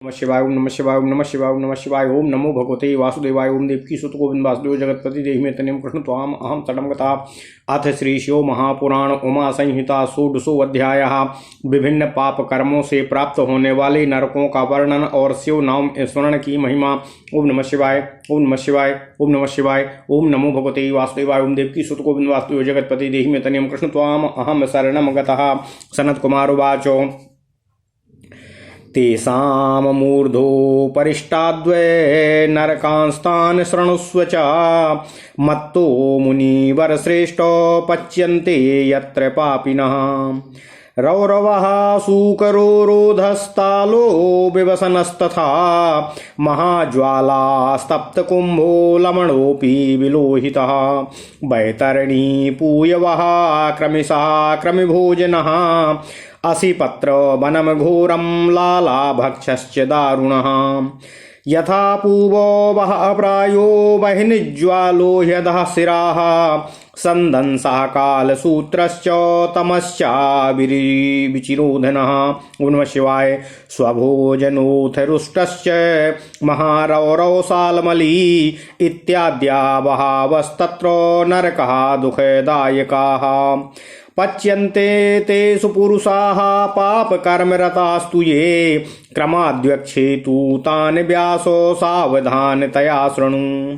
नमः शिवाय ओम नमः शिवाय ओम नमः शिवाय ओम नमः शिवाय ओम नमो भगवते वासुदेवाय ओम देवकी सुत गोविंद वासुदेव जगतपति देहि में तनिम कृष्ण त्वाम अहम तटम गता। अथ श्री शिव महापुराण उमा संहिता षोडशो अध्यायः विभिन्न पाप कर्मों से प्राप्त होने वाले नरकों का वर्णन और शिव नाम स्मरण की महिमा। ओम नमः शिवाय ओम नमः शिवाय ओम नमः शिवाय ओम नमो भगवते वासुदेवाय ओम देवकी सुत गोविंद वासुदेव जगतपति देहि में तनिम कृष्ण त्वाम अहम शरणम गतः। सनत कुमार उवाच तेषां मूर्धो परिष्टाद्वै नरकांस्तान् शृणुष्व च मत्तो मुनिवरश्रेष्ठो पच्यन्ते यत्र पापिनः। रौरवः सूकरो रोधस्तालो विवसनस्तथा महाज्वालास्तप्तकुम्भो लवणोऽपि विलोहितः। वैतरणी पूयवः क्रमिशः क्रमिभोजनः असिपत्र वनम घोरम लालाभक्षश्च दारुणः। यथा पूवो वह प्रायो वह्निज्वालो ह्यधः शिराः संदंसः कालसूत्रश्च तमश्चाविचिरोधनः। ओम नमः शिवाय स्वभोजनोऽथ रुष्टश्च महारौरवसालमली इत्याद्या बहवस्तत्र नरकः दुःखदायकाः। पच्यन्ते तेषु पुरुषाः पापकर्मरतास्तु ये क्रमाद्वक्षेतु तान् व्यासो सावधानतया शृणु।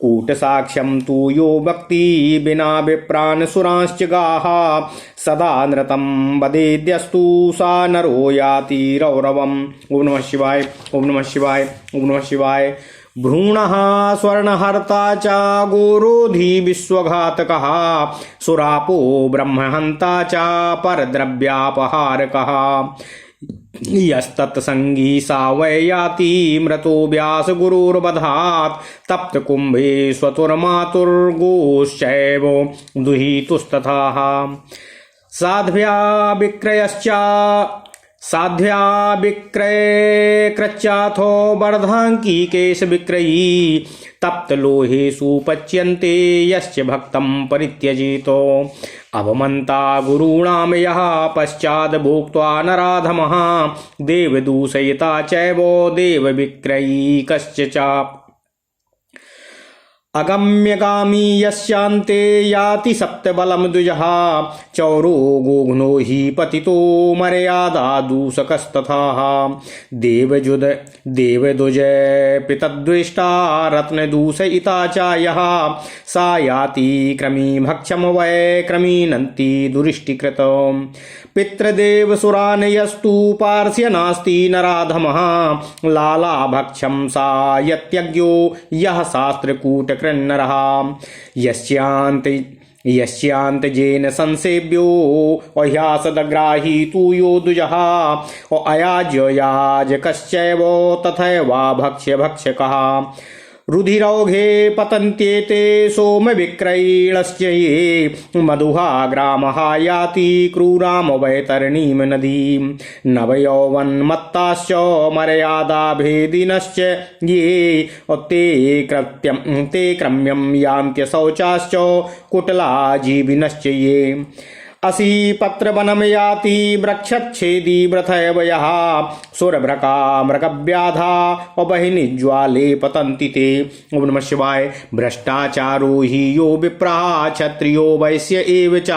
कूटसाक्ष्यं तु यो भक्ति विना विप्रान् सुरांश्च गाः सदा नृतं वदेद्यस्तु सा नरो याति रौरवम्। ओम नमः शिवाय ओम नमः शिवाय ओम नमः शिवाय। भ्रूणः स्वर्णहर्ता च गोरोधी विश्वघातकः सुरापो ब्रह्महन्ता च परद्रव्यापहारकः। यस्तत्संगी सा वै याति मृतो व्यास गुरुर्वधात् तप्त कुंभे स्वतुर्मातुर्गोश्चैव दुहितुस्तथा। साध्व्या विक्रय कृच्याथो वर्धांकी केश विक्रयी तप्त लोहेषु पच्यन्ते यश्च भक्तं परित्यजेतो। अवमन्ता गुरूणां यः पश्चाद् भोक्त्वा नराधमः देवदूषयिता चैव देवविक्रयी कश्च। अगम्यगामी यस्यान्ते याति सप्तबलं द्विजः चौरो गोघ्नो हि पतितो मर्यादा दूषकस्तथा। देवदुज पितद्वेष्टा रत्नदूषयिता च यः सा याति क्रमी भक्षम वै क्रमीनन्ति दुरिष्टिकृत। पितृदेवसुरान् यस्तु पार्श्य नास्ति नराधमः लालाभक्षं सा यत्यज्ञो यः शास्त्रकूटकृन्नरः। यस्यान्तजेन संसेव्यो अह्यासदग्राही तु यो द्विजः अयाज्ययाजकश्चैव तथैवा भक्ष्यभक्षकः। रुधिरौघे पतन्त्येते सोमविक्रयीणश्च ये मधुहा ग्रामः याति क्रूराम वैतरणीं नदीं। नवयौवन्मत्ताश्च मर्यादाभेदिनश्च ये ते क्रम्यं यान्त्यशौचाश्च कुटलाजीविनश्च ये। असि पत्रवनम याति वृक्षच्छेदी व्रथैव यः सुरभ्रका मृगव्याधा वहिनिज्वाले पतन्ति ते। ओम नमः शिवाय। भ्रष्टाचारो हि यो विप्राः क्षत्रियो वैश्य एव च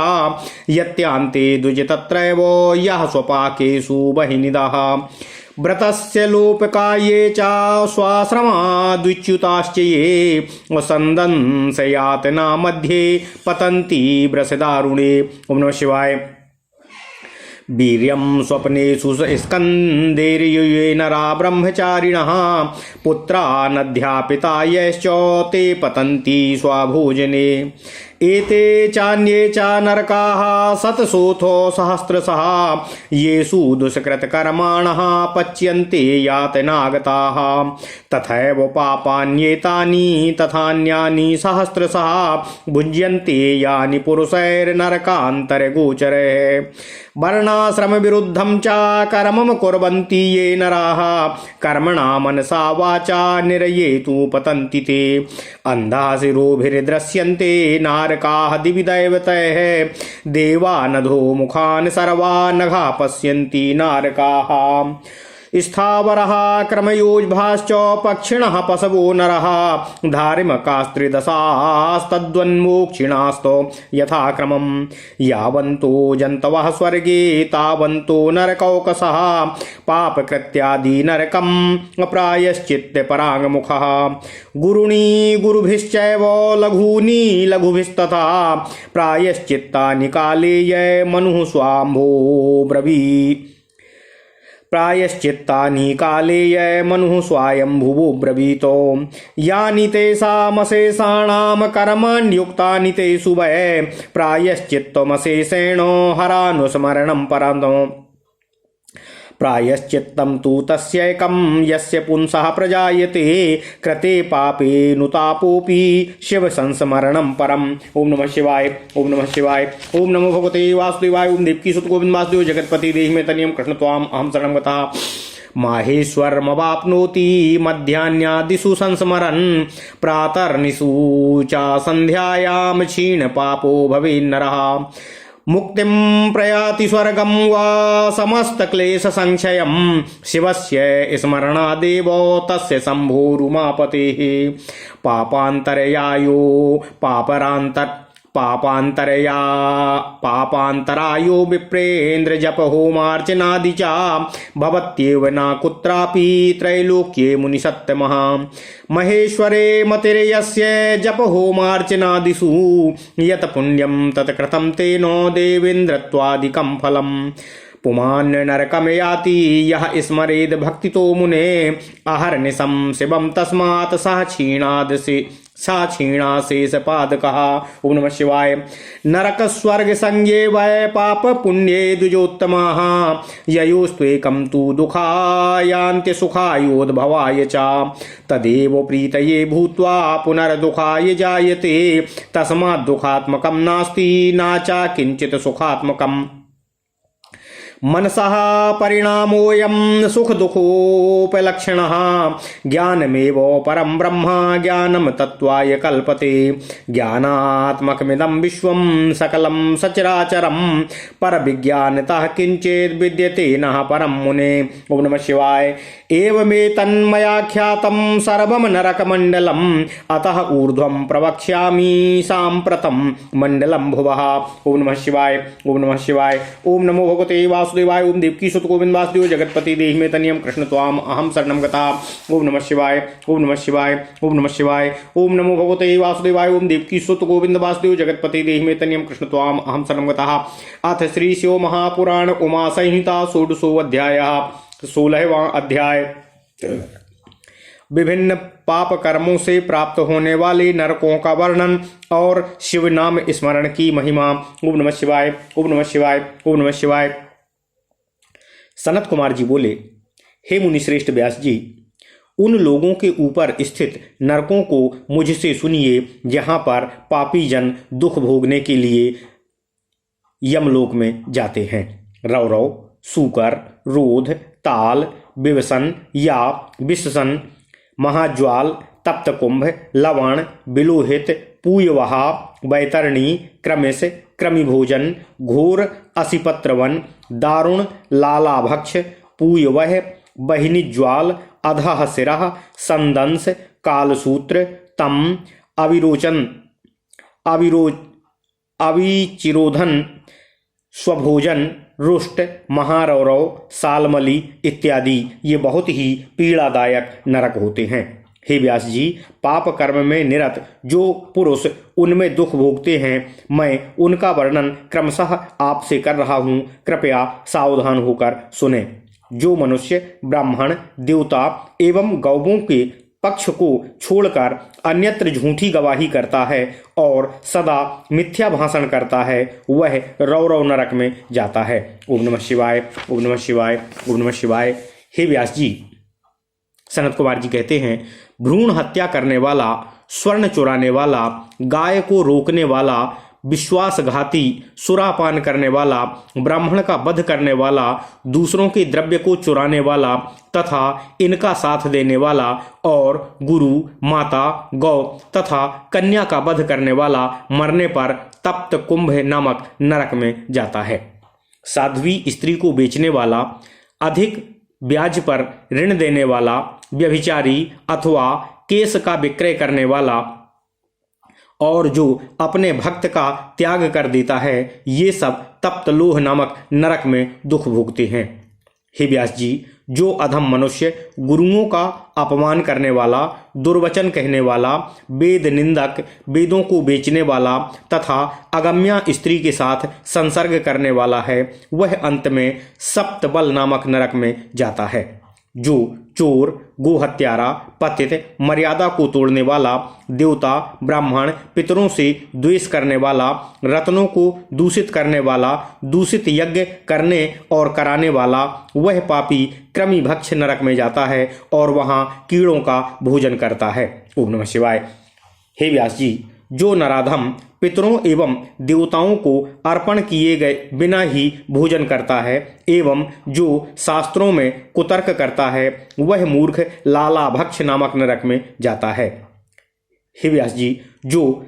यत्यान्ते द्विज तत्रैव यः स्वपाकेषु वहिनिदः। व्रतस्य लोपकाये च स्वाश्रमाद्विच्युताश्च ये वसन्दंसयातना मध्ये पतन्ति व्रसदारुणे। ओम नमः शिवाय। वीर्यं स्वप्नेषु स्कन्देर्युये नरा ब्रह्मचारिणः पुत्रा नध्यापिता यश्च ते पतन्ति स्वभोजने। एते चान्ये च नरकाः शतशोथो सहस्रशः येषु दुष्कृतकर्माणः पच्यन्ते यातनागताः। तथैव पापान्येतानि तथान्यानि सहस्रशः भुज्यन्ते यानि पुरुषैर्नरकान्तरगोचरैः। वर्णाश्रम विरुद्धं च कर्मं कुर्वन्ति ये नराः कर्मणा मनसा वाचा निरयेतु पतन्ति ते। अन्धा शिरोभिर्दृश्यन्ते नारकाः दिवि दैवतैः देवानधो मुखान् सर्वा नघा पश्यन्ति नारकाः। स्थावरः क्रमयोज्भाश्च पक्षिणः पशवो नरः धारिमकास्त्रिदशास्तद्वन्मोक्षिणास्तो यथाक्रमम् यावन्तो जन्तवः स्वर्गे तावन्तो नरकौकसः पापकृत्यादि नरकम् प्रायश्चित्त पराङ्मुखः गुरुणी गुरुभिश्चैव लघूनि लघुभिस्तथा प्रायश्चित्तानि कालेय मनुः स्वाम्भो ब्रवीत् प्रायश्चित्तानि कालेय मनुः स्वायम्भुवो ब्रवीतो यानि तेषामशेषाणां कर्माण्युक्तानि ते शुभे प्रायश्चित्तमशेषेण हरानुस्मरणं परन्तु प्रायश्चित्तं तु तस्यैकं यस्य पुंसः प्रजायते कृते पापे नुतापोऽपि शिवसंस्मरणं परम्। ओम नमः शिवाय, ओम नमः शिवाय, ओम नमो भगवते वासुदेवाय। ओम देवकी सुत गोविंद वासुदेव जगतपति देहि मे तनियं कृष्ण त्वाम अहं शरणं गतः माहेश्वरमवाप्नोति मध्याह्नादिषु संस्मरन् प्रातर्निशु च सन्ध्यायां क्षीणपापो भवेन्नरः मुक्तिं प्रयाति स्वर्गं वा समस्तक्लेशसंक्षयं शिवस्य स्मरणादेव तस्य शम्भोरुमापतेः पापान्तरायो विप्रेन्द्र जप होमार्चनादि च भवत्येव न कुत्रापि त्रैलोक्ये मुनिसत्तमः महेश्वरे मतिर्यस्य जप होमार्चनादिषु यत् पुण्यं तत् कृतं तेन देवेन्द्रत्वादिकं फलम् पुमान् नरकं याति यः स्मरेद् भक्तितो मुने अहर्निशं शिवं तस्मात् सः क्षीणाशेषपादकः। ओम नमः शिवाय। नरक स्वर्ग संज्ञे वै पाप पुण्ये द्विजोत्तमाः ययोस्त्वेकं तु दुःखायान्त्य सुखायोद्भवाय च तदेव प्रीतये भूत्वा पुनर्दुःखाय जायते तस्मात् दुःखात्मकं नास्ति न च किञ्चित् सुखात्मकम् मनसः परिणामोऽयं सुखदुःखोपलक्षणः ज्ञानमेव परं ब्रह्म ज्ञानं तत्त्वाय कल्पते ज्ञानात्मकमिदं विश्वं सकलं सचराचरं परविज्ञानतः किञ्चित् विद्यते न परं मुने। ओम नमः शिवाय। एवमेतन्मयाख्यातं सर्वं नरकमण्डलम् अतः ऊर्ध्वं प्रवक्ष्यामि साम्प्रतं मण्डलं भुवः। ओम नमः शिवाय, ओम नमः शिवाय, ओम नमो भगवते वासुदेवाय। ओम देवकी सुत गोविंद वासुदेव जगतपति देहि मे तनियं कृष्ण त्वाम अहं शरणं गतः। ओम नमः शिवाय, ओम नमः शिवाय, ओम नमः शिवाय, ओम नमो भगवते वासुदेवाय। ओम देवकी सुत गोविंद वासुदेव जगतपति देहि मे तनियं कृष्ण त्वाम अहं शरणं गतः। अथ श्री शिव महापुराण उमा संहिता 16वां अध्यायः 16वां अध्याय विभिन्न पाप कर्मों से प्राप्त होने वाले नरकों का वर्णन और शिव नाम स्मरण की महिमा। ओम नमः शिवाय, ओम नमः शिवाय, ओम नमः शिवाय। सनत कुमार जी बोले, हे मुनिश्रेष्ठ व्यास जी, उन लोगों के ऊपर स्थित नरकों को मुझसे सुनिए जहां पर पापी जन दुख भोगने के लिए यमलोक में जाते हैं। रौरव, सूकर, रोध, ताल, विवसन या विषसन, महाज्वाल, तप्त कुंभ, लवण, बिलोहित, पूयवहा, बैतरणी, क्रमिश, क्रमिभोजन, घोर असिपत्रवन, दारुण, लालाभक्ष, पूयवह, बहिनीज्वाल, अधः शिरः, संदंस, कालसूत्र, तम, अविचिरोधन, स्वभोजन, रुष्ट, महारौरव, सालमली इत्यादि ये बहुत ही पीड़ादायक नरक होते हैं। हे व्यास जी, पाप कर्म में निरत जो पुरुष उनमें दुख भोगते हैं, मैं उनका वर्णन क्रमशः आपसे कर रहा हूँ, कृपया सावधान होकर सुने। जो मनुष्य ब्राह्मण, देवता एवं गौवों के पक्ष को छोड़कर अन्यत्र झूठी गवाही करता है और सदा मिथ्या भाषण करता है, वह रौरव नरक में जाता है। ओम नमः शिवाय, ओम नमः शिवाय, ओम नमः शिवाय। हे व्यास जी, सनत कुमार जी कहते हैं, भ्रूण हत्या करने वाला, स्वर्ण चुराने वाला, गाय को रोकने वाला, विश्वासघाती, सुरापान करने वाला, ब्राह्मण का वध करने वाला, दूसरों के द्रव्य को चुराने वाला तथा इनका साथ देने वाला और गुरु, माता, गौ तथा कन्या का वध करने वाला मरने पर तप्त कुंभ नामक नरक में जाता है। साध्वी स्त्री को बेचने वाला, अधिक ब्याज पर ऋण देने वाला, व्यभिचारी अथवा केस का विक्रय करने वाला और जो अपने भक्त का त्याग कर देता है, ये सब तप्त लोह नामक नरक में दुख भोगते हैं। हे व्यास जी, जो अधम मनुष्य गुरुओं का अपमान करने वाला, दुर्वचन कहने वाला, वेद निंदक, वेदों को बेचने वाला तथा अगम्या स्त्री के साथ संसर्ग करने वाला है, वह अंत में सप्तबल नामक नरक में जाता है। जो चोर, गोहत्यारा, पतित, मर्यादा को तोड़ने वाला, देवता, ब्राह्मण, पितरों से द्वेष करने वाला, रत्नों को दूषित करने वाला, दूषित यज्ञ करने और कराने वाला, वह पापी कृमि भक्ष नरक में जाता है और वहां कीड़ों का भोजन करता है। ओम नमः शिवाय। हे व्यास जी, जो नराधम पितरों एवं देवताओं को अर्पण किए गए बिना ही भोजन करता है एवं जो शास्त्रों में कुतर्क करता है, वह मूर्ख लाला भक्ष नामक नरक में जाता है। हे व्यास जी, जो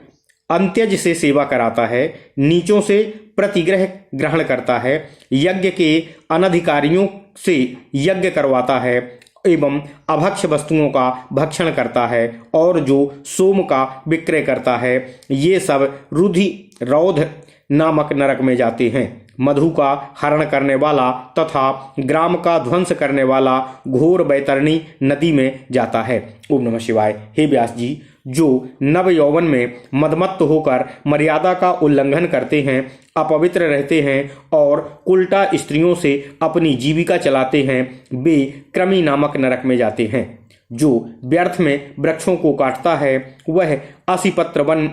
अंत्यज से सेवा कराता है, नीचों से प्रतिग्रह ग्रहण करता है, यज्ञ के अनधिकारियों से यज्ञ करवाता है एवं अभक्ष वस्तुओं का भक्षण करता है और जो सोम का विक्रय करता है, ये सब रुधि रौध नामक नरक में जाते हैं। मधु का हरण करने वाला तथा ग्राम का ध्वंस करने वाला घोर बैतरणी नदी में जाता है। ओम नमः शिवाय। हे व्यास जी, जो नव यौवन में मदमत्त होकर मर्यादा का उल्लंघन करते हैं, अपवित्र रहते हैं और उल्टा स्त्रियों से अपनी जीविका चलाते हैं, वे कृमि नामक नरक में जाते हैं। जो व्यर्थ में वृक्षों को काटता है, वह असिपत्र वन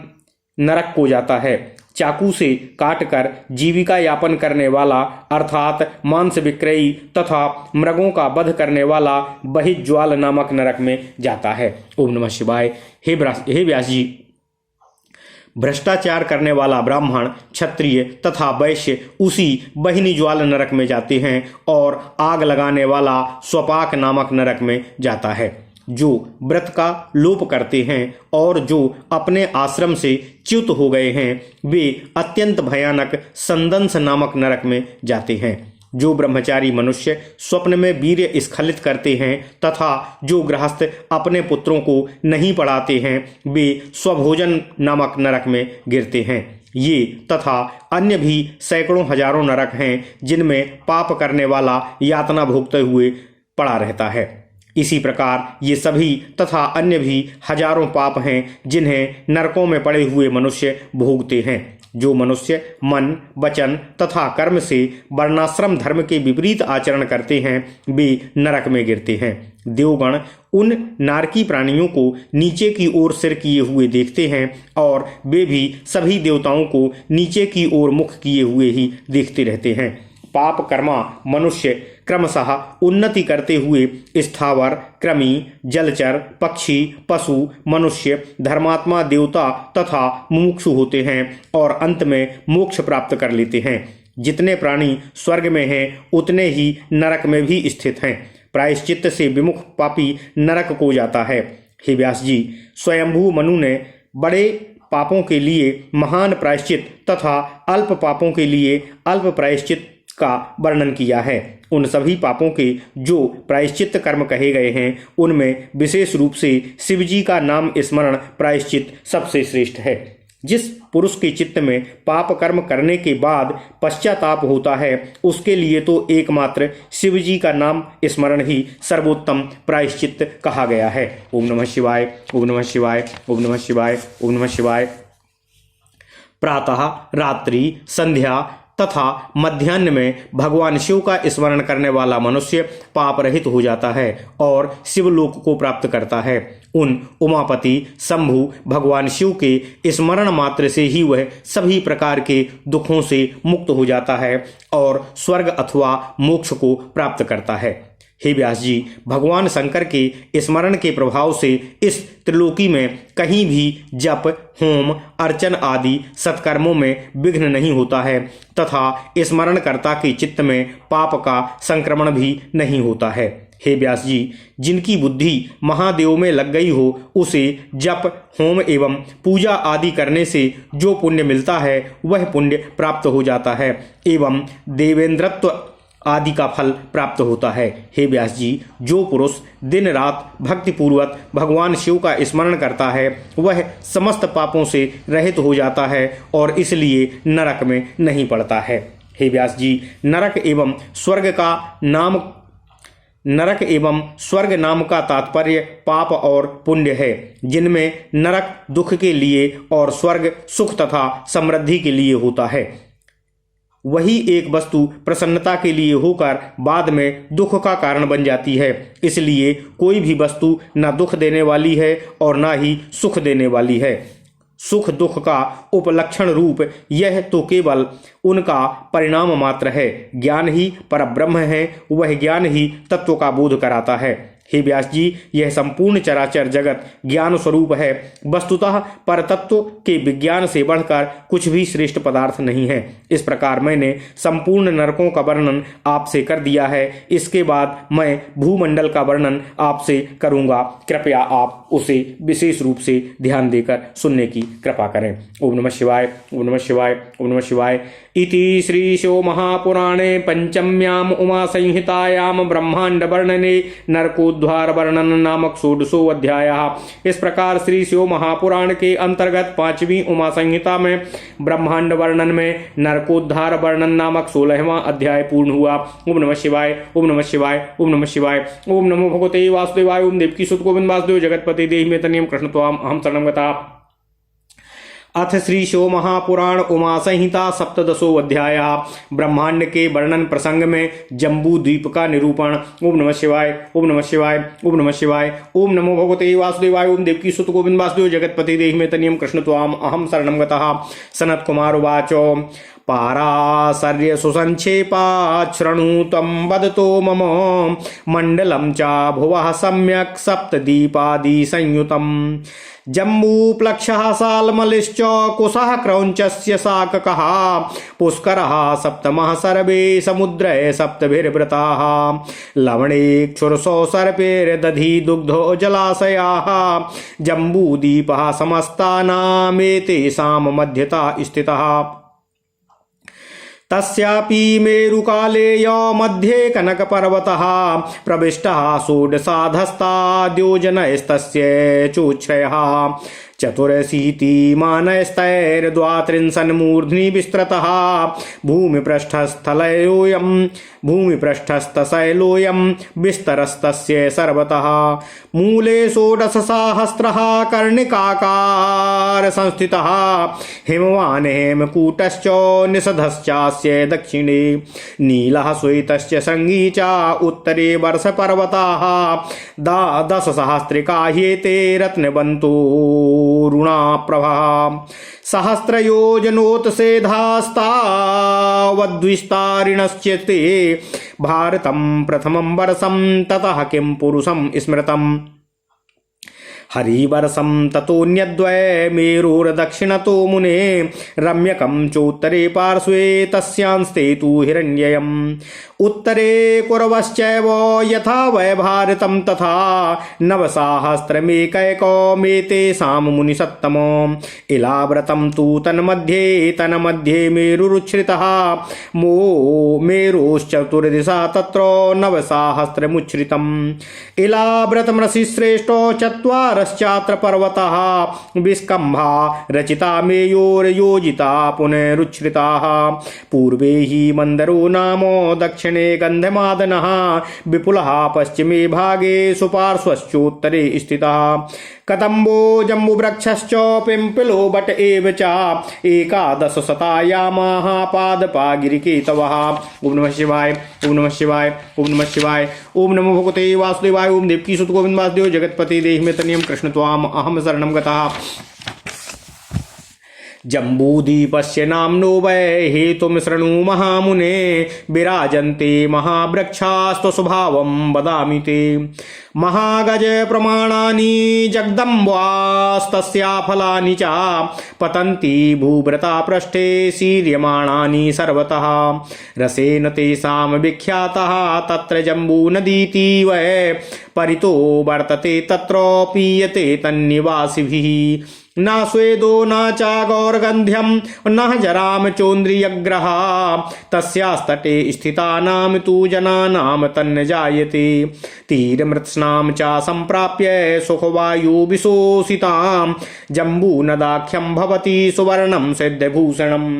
नरक को जाता है। चाकू से काटकर जीविका यापन करने वाला अर्थात मांस विक्रयी तथा मृगों का वध करने वाला बहिज्वाल नामक नरक में जाता है। ओम नमः शिवाय। हे व्यास जी, भ्रष्टाचार करने वाला ब्राह्मण, क्षत्रिय तथा वैश्य उसी बहिनी ज्वाल नरक में जाते हैं और आग लगाने वाला स्वपाक नामक नरक में जाता है। जो व्रत का लोप करते हैं और जो अपने आश्रम से च्युत हो गए हैं, वे अत्यंत भयानक संदंस नामक नरक में जाते हैं। जो ब्रह्मचारी मनुष्य स्वप्न में वीर्य स्खलित करते हैं तथा जो गृहस्थ अपने पुत्रों को नहीं पढ़ाते हैं, वे स्वभोजन नामक नरक में गिरते हैं। ये तथा अन्य भी सैकड़ों हजारों नरक हैं जिनमें पाप करने वाला यातना भोगते हुए पड़ा रहता है। इसी प्रकार ये सभी तथा अन्य भी हजारों पाप हैं जिन्हें नरकों में पड़े हुए मनुष्य भोगते हैं। जो मनुष्य मन, वचन तथा कर्म से वर्णाश्रम धर्म के विपरीत आचरण करते हैं, वे नरक में गिरते हैं। देवगण उन नारकी प्राणियों को नीचे की ओर सिर किए हुए देखते हैं और वे भी सभी देवताओं को नीचे की ओर मुख किए हुए ही देखते रहते हैं। पाप कर्मा मनुष्य क्रमशः उन्नति करते हुए स्थावर, कृमि, जलचर, पक्षी, पशु, मनुष्य, धर्मात्मा, देवता तथा मुमुक्षु होते हैं और अंत में मोक्ष प्राप्त कर लेते हैं। जितने प्राणी स्वर्ग में हैं, उतने ही नरक में भी स्थित हैं। प्रायश्चित्त से विमुख पापी नरक को जाता है। हे व्यास जी, स्वयंभू मनु ने बड़े पापों के लिए महान प्रायश्चित तथा अल्प पापों के लिए अल्प प्रायश्चित का वर्णन किया है। उन सभी पापों के जो प्रायश्चित कर्म कहे गए हैं, उनमें विशेष रूप से शिवजी का नाम स्मरण प्रायश्चित सबसे श्रेष्ठ है। जिस पुरुष के चित्त में पाप कर्म करने के बाद पश्चाताप होता है, उसके लिए तो एकमात्र शिवजी का नाम स्मरण ही सर्वोत्तम प्रायश्चित कहा गया है। ओम नमः शिवाय, ओम नमः शिवाय, ओम नमः शिवाय, ओम नमः शिवाय। प्रातः, रात्रि, संध्या तथा मध्याह्न में भगवान शिव का स्मरण करने वाला मनुष्य पाप रहित हो जाता है और शिवलोक को प्राप्त करता है। उन उमापति शंभु भगवान शिव के स्मरण मात्र से ही वह सभी प्रकार के दुखों से मुक्त हो जाता है और स्वर्ग अथवा मोक्ष को प्राप्त करता है। हे व्यास जी, भगवान शंकर के स्मरण के प्रभाव से इस त्रिलोकी में कहीं भी जप, होम, अर्चन आदि सत्कर्मों में विघ्न नहीं होता है तथा स्मरणकर्ता के चित्त में पाप का संक्रमण भी नहीं होता है। हे व्यास जी, जिनकी बुद्धि महादेव में लग गई हो, उसे जप, होम एवं पूजा आदि करने से जो पुण्य मिलता है, वह पुण्य प्राप्त हो जाता है एवं देवेंद्रत्व आदि का फल प्राप्त होता है। हे व्यास जी, जो पुरुष दिन रात भक्तिपूर्वक भगवान शिव का स्मरण करता है वह समस्त पापों से रहित हो जाता है और इसलिए नरक में नहीं पड़ता है। हे व्यास जी, नरक एवं स्वर्ग नाम का तात्पर्य पाप और पुण्य है, जिनमें नरक दुख के लिए और स्वर्ग सुख तथा समृद्धि के लिए होता है। वही एक वस्तु प्रसन्नता के लिए होकर बाद में दुख का कारण बन जाती है। इसलिए कोई भी वस्तु न दुख देने वाली है और न ही सुख देने वाली है। सुख दुख का उपलक्षण रूप यह तो केवल उनका परिणाम मात्र है। ज्ञान ही परब्रह्म है, वह ज्ञान ही तत्व का बोध कराता है। हे व्यास जी, यह संपूर्ण चराचर जगत ज्ञान स्वरूप है। वस्तुतः परतत्व के विज्ञान से बढ़कर कुछ भी श्रेष्ठ पदार्थ नहीं है। इस प्रकार मैंने संपूर्ण नरकों का वर्णन आपसे कर दिया है। इसके बाद मैं भूमंडल का वर्णन आपसे करूंगा। कृपया आप उसे विशेष रूप से ध्यान देकर सुनने की कृपा करें। ओम नमः शिवाय, ओम नमः शिवाय, ओम नमः शिवाय। इति श्री शिव महापुराणे पंचम्याम उमा संहितायाम ब्रह्मांड वर्णने नरकोद्धार वर्णन नामक 16वां अध्याय। इस प्रकार श्री शिव महापुराण के अंतर्गत 5वीं उमा संहिता में ब्रह्मांड वर्णन में नरकोद्धार वर्णन नामक 16वां अध्याय पूर्ण हुआ। ओम नमः शिवाय, ओम नमः शिवाय, ओम नमः शिवाय। ओम नमो भगवते वासुदेवाय। ओम देवकी सुत गोविंद वासुदेव जगतपति देहि में तनियम कृष्ण त्वाम अहम शरणं गता। अथ श्री शिव महापुराण उमा संहिता 17वां अध्याय। ब्रह्मांड के वर्णन प्रसंग में जम्बू द्वीप का निरूपण। ओम नमः शिवाय, ओम नमः शिवाय, ओम नमः शिवाय। ओम नमो भगवते वासुदेवाय। ओम देवकी सुत गोविंद वासुदेव जगतपति देहि में तनियम कृष्ण त्वाम अहम शरणं गतः। सनत कुमार उवाच पाराशर्य सुसंक्षेपात् शृणु त्वं वदतो मम मंडलं च भुवः सम्यक् सप्तदीपादि संयुतम् जम्बूप्लक्षः साल्मलिश्च कुशः क्रौञ्चस्य शाककः पुष्करः सप्तमः सर्वे समुद्रे सप्तभिर्वृताः लवणेक्षुरसो सर्पैर्दधि दुग्धो जलाशयाः जम्बूद्वीपः समस्तानामेतेषां मध्यता स्थितः तस्यापि मेरुकालेय मध्ये कनकपर्वतः प्रविष्टः षोडशाधस्ताद्योजनस्तस्य चोच्छ्रयः चतुरशीतिमानस्तैर्द्वात्रिंशन्मूर्ध्नि विस्तृतः भूमिपृष्ठस्थशैलोऽयं विस्तरस्तस्य सर्वतः मूले 16सहस्रः कर्णिकाकार संस्थितः हिमवान् हेमकूटश्च निषधश्चास्य दक्षिणे नीलः श्वेतश्च संगी च उत्तरे वर्षपर्वताः 10सहस्रिका ह्येते रत्नवन्तो रुणाप्रभा सहस्रयोजनोत्सेधास्तावद्विस्तारिणश्च ते भारतं प्रथमं वर्षं ततः किं पुरुषं स्मृतम् हरिवर्षं ततोऽन्यद्वय मेरोर्दक्षिणतो मुने रम्यकं चोत्तरे पार्श्वे तस्यांस्ते तु हिरण्ययम् उत्तरे कुरवश्चैव यथा वै भारतं तथा नवसाहस्रमेकैकमेतेषां मुनिसत्तम इलाव्रतं तु तन्मध्ये मेरुरुच्छ्रितः मेरोश्चतुर्दिशा तत्र नवसाहस्रमुच्छ्रितम् इलाव्रतमृषिश्रेष्ठो चत्वारश्चात्र पर्वतः विस्कम्भा रचिता मेयोर्योजिता पुनरुच्छ्रिताः पूर्वे हि मन्दरो नाम दक्षिणे गन्धमादनः विपुलः पश्चिमे भागे सुपार्श्वश्चोत्तरे स्थितः कदम्बो जम्बुवृक्षश्च पिम्पलो बट एव च 11शतायामाः पादपागिरिकेतवः। ओम नमः शिवाय, ओम नमः शिवाय, ओम नमः शिवाय। ओम नमो भगवते वासुदेवाय। ओम देवकी सुत गोविंद वासुदेव जगतपति देहि में तनियम कृष्ण त्वाम अहम शरणं गतः। जम्बूद्वीपस्य नाम्नो वै हेतुं शृणु महामुने विराजन्ते महावृक्षास्त्वस्वभावं वदामि ते महागज प्रमाणानि जगदम्बास्तस्या फलानि च पतन्ति भूभृता पृष्ठे शीर्यमाणानि सर्वतः रसेन तेषां विख्यातः तत्र जम्बूनदीति वै परितो वर्तते तत्र पीयते तन्निवासिभिः न स्वेदो न च गौरगन्ध्यं न जराम चोन्द्रियग्रह तस्यास्तटे स्थितानां तु जनानां तन्न जायते तीरमृत्स्नां च सम्प्राप्य सुखवायुविशोषितां जम्बूनदाख्यं भवति सुवर्णं सिद्धभूषणम्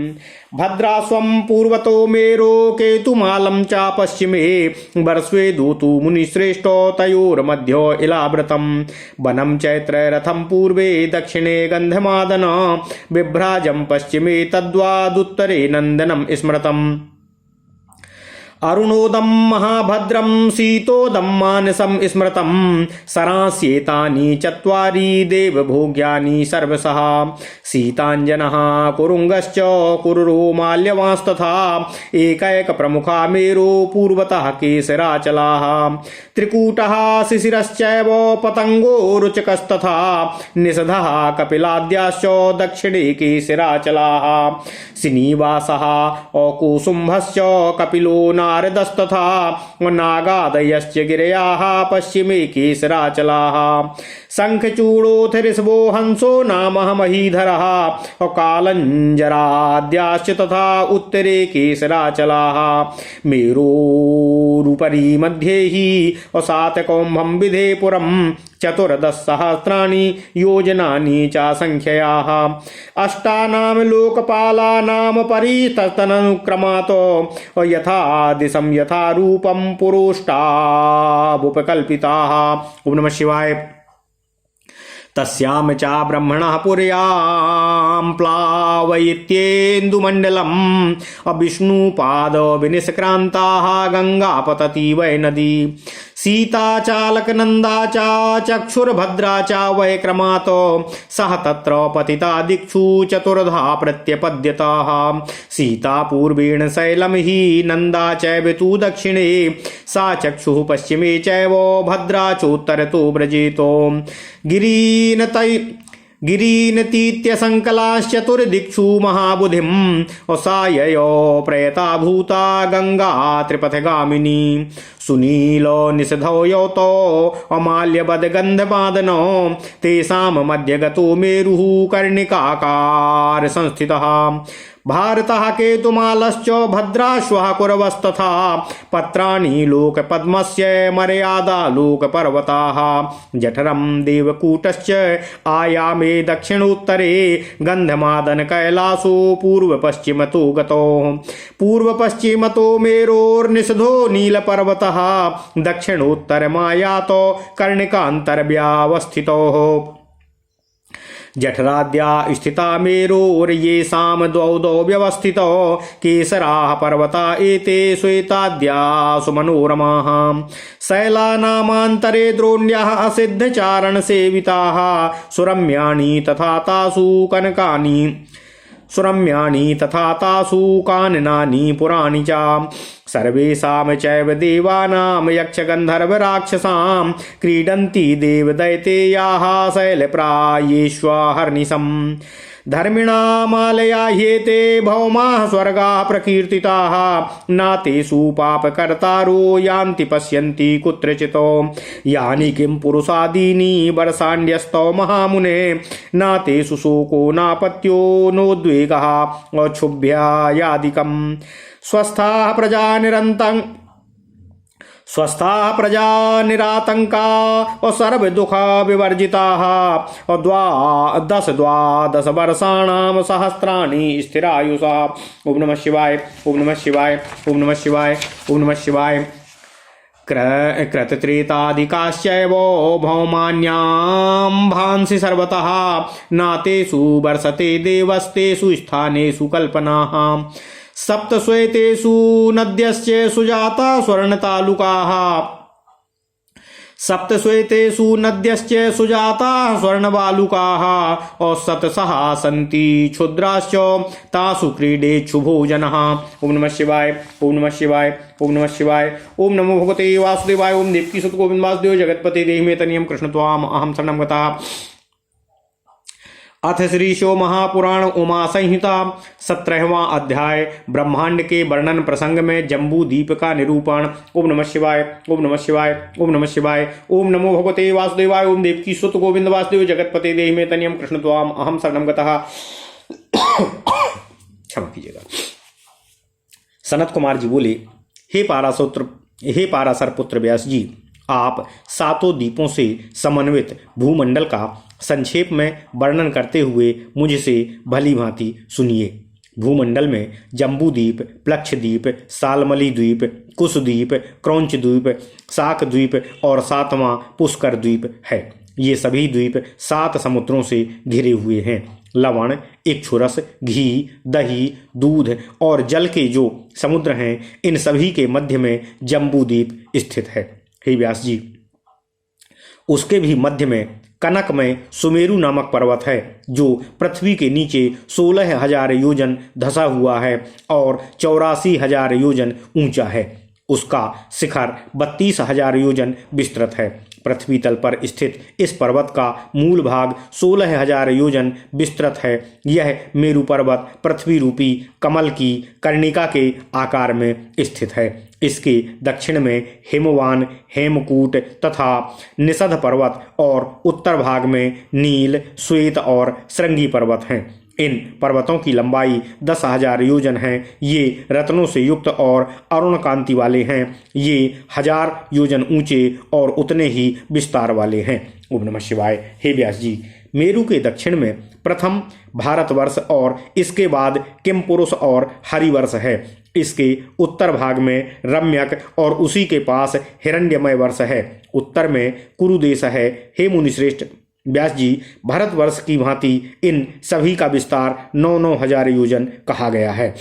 भद्रास्वं पूर्वतो मेरो केतुमालं च पश्चिमे वर्ष्वेदो तु मुनिश्रेष्ठो तयोर्मध्यो इलावृतं वनं चैत्ररथं पूर्वे दक्षिणे गन्धमादन बिभ्राजं पश्चिमे तद्वादुत्तरे नन्दनं स्मृतम् अरुणोदम महाभद्रम शीतोदम मानसं स्मृतं सरास्येतानि चत्वारि देवभोग्यानि सर्वशः सीताञ्जनः कुरुंगश्च कुरुरो माल्यवांस्तथा एकैक प्रमुखा मेरो पूर्वतः केसराचलाः त्रिकूटः शिशिरश्चैव पतंगो रुचकस्तथा निषधः कपिलाद्याश्च दक्षिणे केसराचलाः श्रीनिवासः औकुसुम्भश्च कपिलो नारदस्तथा नागादयश्च गिरयाः पश्चिमे केसराचलाः शंखचूड़ोऽथ ऋषभो हंसो नाम महीधरः कालञ्जराद्याश्च तथा उत्तरे केसराचलाः मेरोरुपरि मध्ये हि सातकौम्भं विधे पुरं चतुर्दशसहस्राणि योजनानि च संख्ययाः अष्टानां लोकपालानां परितस्तदनुक्रमात् यथा दिशं यथा रूपं पुरोष्टावुपकल्पिताः। ओम नमः शिवाय। तस्यां च ब्रह्मणः पुर्यां प्लावयित्येन्दुमण्डलम् विष्णुपादविनिष्क्रान्ताः गंगा पतति वै नदी सीता चालकनंदा च चक्षुर्भद्रा च वै क्रमात् सह तत्र पतिता दिक्षु चतुर्धा प्रत्यपद्यताः सीता पूर्वेण शैलं हि नंदा चैव तु दक्षिणे सा चक्षुः पश्चिमे चैव भद्रा चोत्तरतो व्रजेतो गिरीनतीत्यसङ्कलाश्चतुर्दिक्षु महाबुधिं साययो प्रयता भूता गंगा त्रिपथगामिनी सुनीलो निषधो योतो अमाल्यबदगन्धपादनो तेषां मध्यगतो मेरुः कर्णिकाकार संस्थितः भारतः केतुमालश्च भद्राश्वः कुरवस्तथा पत्राणि लोकपद्मस्य मर्यादा लोकपर्वताः जठरं देवकूटश्च आयामे दक्षिणोत्तरे गन्धमादन कैलासो पूर्वपश्चिमतो गतो पूर्वपश्चिमतो मेरोर्निषधो नीलपर्वतः दक्षिणोत्तरमायातो कर्णिकान्तर्व्यावस्थितो जठराद्या स्थिता मेरोर्येषां द्वौ व्यवस्थितो केसराः पर्वता एते श्वेताद्यासु मनोरमाः शैलानामान्तरे द्रोण्याः असिद्धचारणसेविताः सुरम्याणि तथा तासु कनकानि सुरम्याणि तथा तासु काननानि पुराणि च सर्वेषां चैव देवानां यक्षगन्धर्वराक्षसां क्रीडन्ति देवदैतेयाः शैलप्रायेष्वहर्निशम् धर्मिणामालया ह्येते भौमाः स्वर्गाः प्रकीर्तिताः न तेषु पापकर्तारो यान्ति पश्यन्ति कुत्रचितो यानि किं पुरुषादीनि वर्षाण्यस्तौ महामुने न तेषु शोको नापत्यो नोद्वेगः अक्षुभ्यायादिकम् स्वस्थाः प्रजा निरातंका और सर्व दुख विवर्जिताः और 10-12 वर्षाणां सहस्राणि स्थिरायुषः। ओम नमः शिवाय। ओम नमः शिवाय। ओम नमः शिवाय। ओम नमः शिवाय। कृतत्रेताधिकाश्चैव भौमान्यां भांसि सर्वतः नातेषु वर्षते देवस्तेषु स्थानेषु कल्पनाः सप्तश्वेतेषु नद्यश्च सुजाता स्वर्णतालुकाः सप्तश्वेतेषु नद्यश्च सुजाताः स्वर्णबालुकाः औसतसहा सन्ति क्षुद्राश्च तासु क्रीडेच्छु भोजनः। ओम नमः शिवाय, ओम नमः शिवाय, ओम नमः शिवाय। ओम नमो भगवते वासुदेवाय। ओम देवकी सुत गोविंद वासुदेव जगतपति देहि मे तनियम कृष्ण त्वाम अहम शरणं गतः। अथ श्री शिव महापुराण उमा संहिता 17वां अध्याय ब्रह्मांड के वर्णन प्रसंग में जम्बू द्वीप का निरूपण। ओम नमः शिवाय, ओम नमः शिवाय, ओम नमः शिवाय। ओम नमो भगवते वासुदेवाय। ओम देवकी सुत गोविंद वासुदेव जगतपति देहि मे तनियम कृष्ण त्वाम अहम शरणं गतः। क्षमा कीजिएगा। सनत कुमार जी बोले, हे पाराशर पुत्र व्यास जी, आप सातों द्वीपों से समन्वित भूमंडल का संक्षेप में वर्णन करते हुए मुझसे भली भांति सुनिए। भूमंडल में जम्बू द्वीप, प्लक्ष द्वीप, सालमली द्वीप, कुश द्वीप, क्रौंच द्वीप, शाक द्वीप और 7वां पुष्कर द्वीप है। ये सभी द्वीप 7 समुद्रों से घिरे हुए हैं। लवण, इक्षुरस, घी, दही, दूध और जल के जो समुद्र हैं, इन सभी के मध्य में जम्बू द्वीप स्थित है। हे व्यास जी, उसके भी मध्य में कनक में सुमेरु नामक पर्वत है, जो पृथ्वी के नीचे 16,000 योजन धसा हुआ है और 84,000 योजन ऊंचा है। उसका शिखर 32,000 योजन विस्तृत है। पृथ्वी तल पर स्थित इस पर्वत का मूल भाग 16,000 योजन विस्तृत है। यह मेरु पर्वत पृथ्वी रूपी कमल की कर्णिका के आकार में स्थित है। इसके दक्षिण में हिमवान, हेमकूट तथा निषद पर्वत और उत्तर भाग में नील, श्वेत और श्रृंगी पर्वत हैं। इन पर्वतों की लंबाई 10,000 योजन है। ये रत्नों से युक्त और अरुण कांति वाले हैं। ये 1000 योजन ऊंचे और उतने ही विस्तार वाले हैं। ओम नमः शिवाय। हे व्यास जी, मेरु के दक्षिण में प्रथम भारतवर्ष और इसके बाद किमपुरुष और हरिवर्ष है। इसके उत्तर भाग में रम्यक और उसी के पास हिरण्यमय वर्ष है। उत्तर में कुरुदेश है। हे मुनिश्रेष्ठ व्यास जी, भारतवर्ष की भांति इन सभी का विस्तार 9,000 हजार योजन कहा गया है।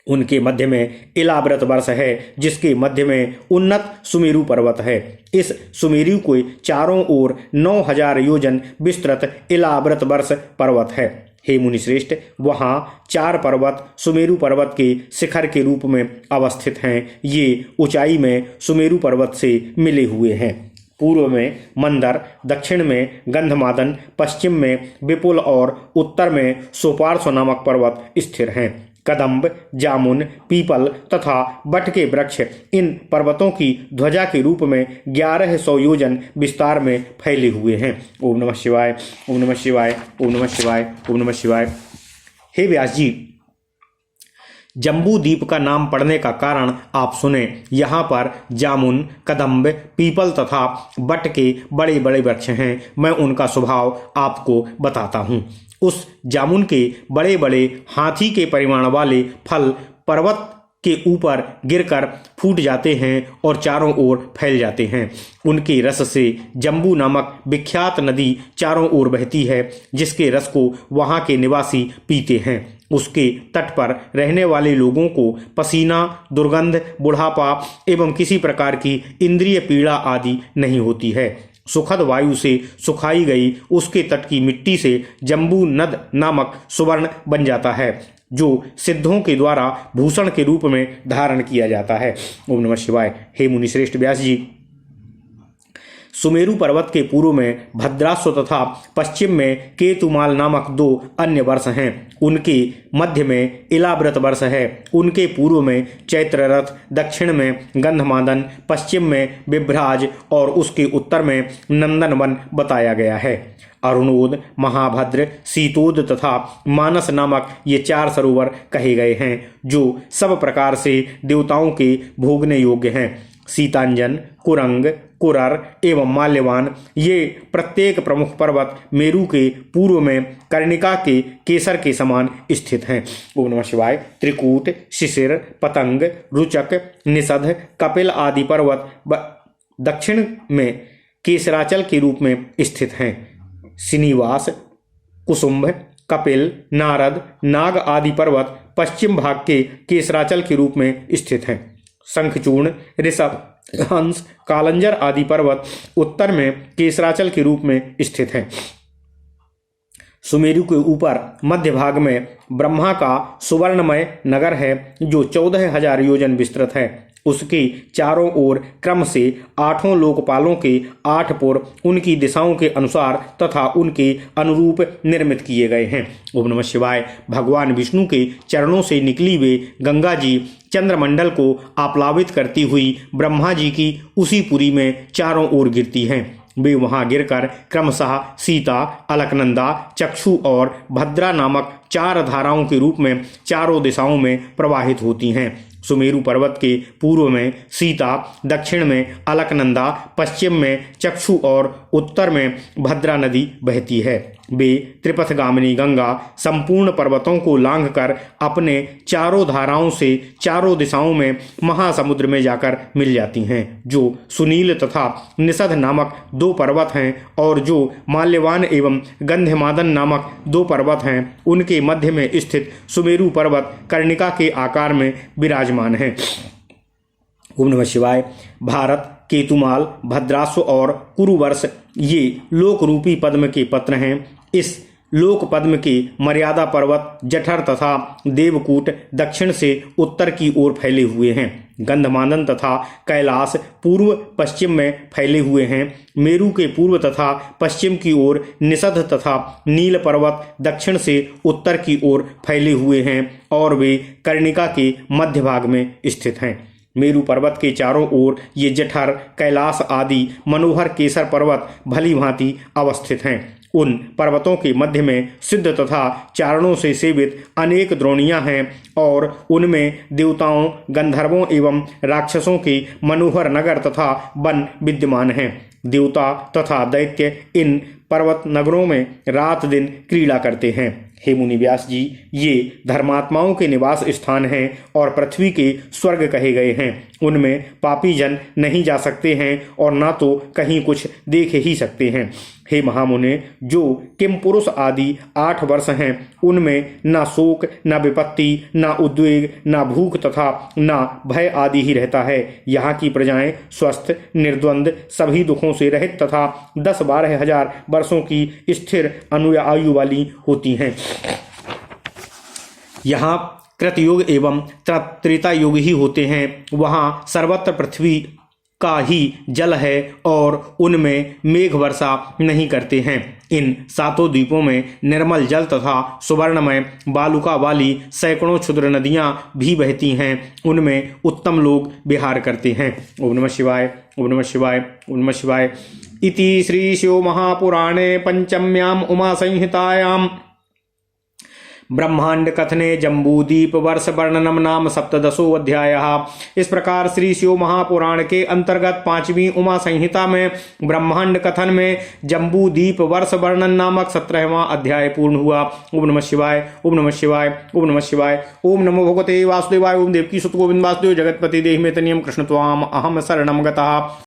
उनके मध्य में इलाव्रत वर्ष है, जिसके मध्य में उन्नत सुमेरु पर्वत है। इस सुमेरु के चारों ओर 9,000 योजन विस्तृत इलाव्रत वर्ष पर्वत है। हे मुनिश्रेष्ठ, वहाँ 4 पर्वत सुमेरु पर्वत के शिखर के रूप में अवस्थित हैं। ये ऊंचाई में सुमेरु पर्वत से मिले हुए हैं। पूर्व में मंदर, दक्षिण में गंधमादन, पश्चिम में विपुल और उत्तर में सोपार्श्व नामक पर्वत स्थिर हैं। कदम्ब, जामुन, पीपल तथा बट के वृक्ष इन पर्वतों की ध्वजा के रूप में 1100 योजन विस्तार में फैले हुए हैं। ओम नमः शिवाय, ओम नमः शिवाय, ओम नमः शिवाय, ओम नमः शिवाय। हे व्यास जी, जम्बू द्वीप का नाम पड़ने का कारण आप सुने। यहाँ पर जामुन, कदम्ब, पीपल तथा बट के बड़े बड़े वृक्ष हैं। मैं उनका स्वभाव आपको बताता हूँ। उस जामुन के बड़े बड़े हाथी के परिमाण वाले फल पर्वत के ऊपर गिरकर फूट जाते हैं और चारों ओर फैल जाते हैं। उनके रस से जम्बू नामक विख्यात नदी चारों ओर बहती है, जिसके रस को वहाँ के निवासी पीते हैं। उसके तट पर रहने वाले लोगों को पसीना, दुर्गंध, बुढ़ापा एवं किसी प्रकार की इंद्रिय पीड़ा आदि नहीं होती है। सुखद वायु से सुखाई गई उसके तट की मिट्टी से जम्बू नद नामक सुवर्ण बन जाता है, जो सिद्धों के द्वारा भूषण के रूप में धारण किया जाता है। ओम नमः शिवाय। हे मुनिश्रेष्ठ व्यास जी, सुमेरु पर्वत के पूर्व में भद्राश्व तथा पश्चिम में केतुमाल नामक 2 अन्य वर्ष हैं। उनके मध्य में इलाव्रत वर्ष है। उनके पूर्व में चैत्ररथ, दक्षिण में गंधमादन, पश्चिम में बिभ्राज और उसके उत्तर में नंदनवन बताया गया है। अरुणोद, महाभद्र, शीतोद तथा मानस नामक ये 4 सरोवर कहे गए हैं, जो सब प्रकार से देवताओं के भोगने योग्य हैं। सीतांजन, कुरंग, कुरर एवं माल्यवान ये प्रत्येक प्रमुख पर्वत मेरु के पूर्व में कर्णिका के केसर के समान स्थित हैं। ओम नमः शिवाय। त्रिकूट, शिशिर, पतंग, रुचक, निषद, कपिल आदि पर्वत दक्षिण में केसराचल के रूप में स्थित हैं। श्रीनिवास, कुसुम्भ, कपिल, नारद, नाग आदि पर्वत पश्चिम भाग के केसराचल के रूप में स्थित हैं। शंखचूर्ण, ऋषभ हंस, कालंजर आदि पर्वत उत्तर में केसराचल के रूप में स्थित हैं। सुमेरु के ऊपर मध्य भाग में ब्रह्मा का सुवर्णमय नगर है जो 14,000 योजन विस्तृत है। उसके चारों ओर क्रम से 8 लोकपालों के 8 पुर उनकी दिशाओं के अनुसार तथा उनके अनुरूप निर्मित किए गए हैं। ओम नमः शिवाय। भगवान विष्णु के चरणों से निकली वे गंगा जी चंद्रमंडल को आप्लावित करती हुई ब्रह्मा जी की उसी पुरी में चारों ओर गिरती हैं। वे वहां गिरकर क्रमशः सीता, अलकनंदा, चक्षु और भद्रा नामक 4 धाराओं के रूप में चारों दिशाओं में प्रवाहित होती हैं। सुमेरु पर्वत के पूर्व में सीता, दक्षिण में अलकनंदा, पश्चिम में चक्षु और उत्तर में भद्रा नदी बहती है। वे त्रिपथगामिनी गंगा संपूर्ण पर्वतों को लांघकर अपने चारों धाराओं से चारों दिशाओं में महासमुद्र में जाकर मिल जाती हैं, जो सुनील तथा निषद नामक 2 पर्वत हैं और जो माल्यवान एवं गंधमादन नामक 2 पर्वत हैं। उनके मध्य में स्थित सुमेरु पर्वत कर्णिका के आकार में विराजमान है। ओम नमः शिवाय। भारत, केतुमाल, भद्रास्व और कुरुवर्ष ये लोक रूपी पद्म के पत्र हैं। इस लोक पद्म के मर्यादा पर्वत जठर तथा देवकूट दक्षिण से उत्तर की ओर फैले हुए हैं। गंधमादन तथा कैलाश पूर्व पश्चिम में फैले हुए हैं। मेरु के पूर्व तथा पश्चिम की ओर निषद तथा नील पर्वत दक्षिण से उत्तर की ओर फैले हुए हैं और वे कर्णिका के मध्य भाग में स्थित हैं। मेरु पर्वत के चारों ओर ये जठर, कैलाश आदि मनोहर केसर पर्वत भली भांति अवस्थित हैं। उन पर्वतों के मध्य में सिद्ध तथा चारणों से सेवित अनेक द्रोणियां हैं और उनमें देवताओं, गंधर्वों एवं राक्षसों के मनोहर नगर तथा वन विद्यमान हैं। देवता तथा दैत्य इन पर्वत नगरों में रात दिन क्रीड़ा करते हैं। हे मुनि व्यास जी, ये धर्मात्माओं के निवास स्थान हैं और पृथ्वी के स्वर्ग कहे गए हैं। उनमें पापी जन नहीं जा सकते हैं और ना तो कहीं कुछ देख ही सकते हैं। हे महामुने, जो किम पुरुष आदि 8 वर्ष हैं उनमें ना शोक, ना विपत्ति, ना उद्वेग, ना भूख तथा ना भय आदि ही रहता है। यहाँ की प्रजाएं स्वस्थ, निर्द्वंद, सभी दुखों से रहित तथा 10-12 हजार वर्षों की स्थिर आयु वाली होती हैं। यहाँ कृतयुग एवं त्रेता युग ही होते हैं। वहाँ सर्वत्र पृथ्वी का ही जल है और उनमें मेघ वर्षा नहीं करते हैं। इन 7 द्वीपों में निर्मल जल तथा सुवर्णमय बालुका वाली सैकड़ों क्षुद्र नदियां भी बहती हैं। उनमें उत्तम लोग विहार करते हैं। ओम नमः शिवाय। ओम नमः शिवाय। ओम नमः शिवाय। इति श्री शिव महापुराणे पंचम्याम उमा संहितायाम ब्रह्मांड कथने जम्बूदीप वर्ष वर्णनम नाम 17वां अध्याय। इस प्रकार श्री शिव महापुराण के अंतर्गत 5वीं उमा संहिता में ब्रह्मांड कथन में जम्बूदीप वर्ष वर्णन नामक 17वां अध्याय पूर्ण हुआ। ओम नमः शिवाय। ओम नमः शिवाय। ओम नमः शिवाय। ओम नमो भगवते वासुदेवाय। ओम देवकी सुत गोविंद वासुदेव जगतपति देहि में तनियम कृष्ण त्वाम अहम शरणम गतः।